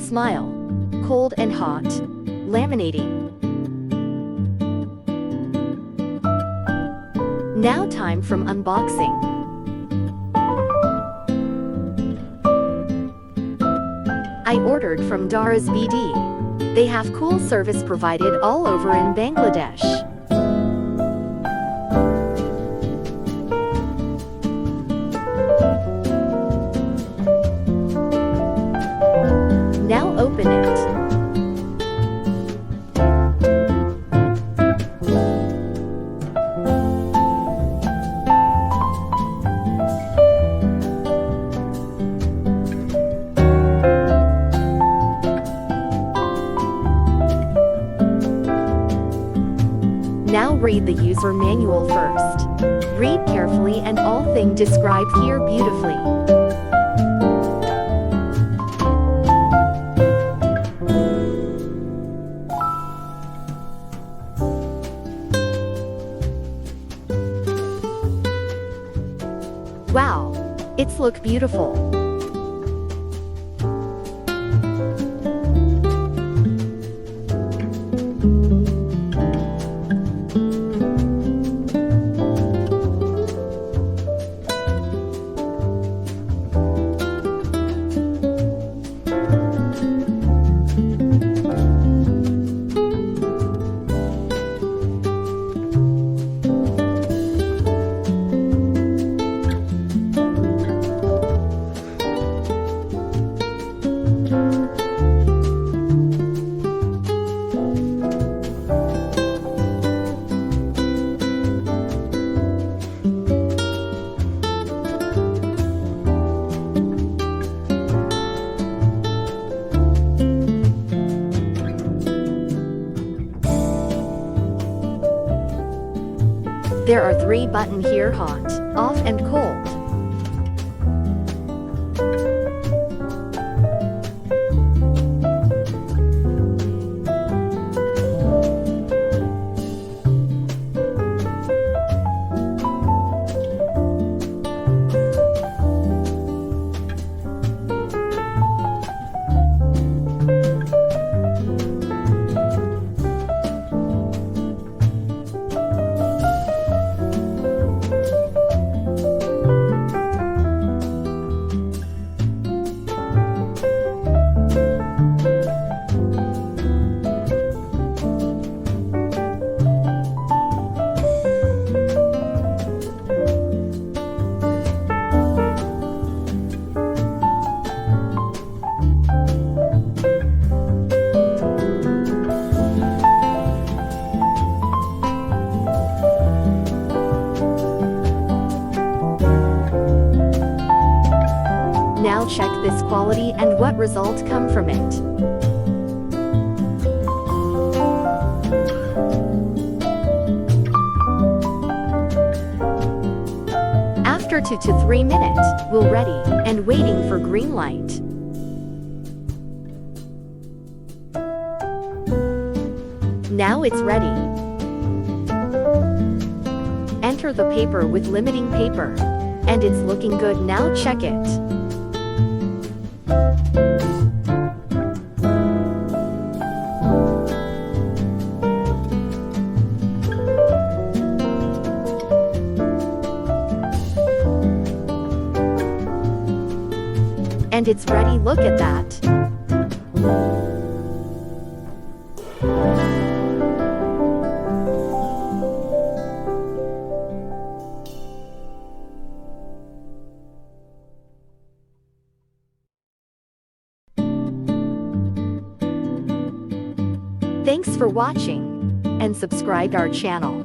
OSMILE. Cold and hot. Laminating. Now time from unboxing. I ordered from Daraz BD. They have cool service provided all over in Bangladesh. Now open it. Now read the user manual first. Read carefully and all things described here beautifully. Wow! It's look beautiful. There are 3 buttons here: hot, off and cold. Now check this quality and what results come from it. After 2 to 3 minutes, we'll ready and waiting for green light. Now it's ready. Enter the paper with limiting paper. And it's looking good. Now check it. And it's ready. Look at that. Thanks for watching and subscribe our channel.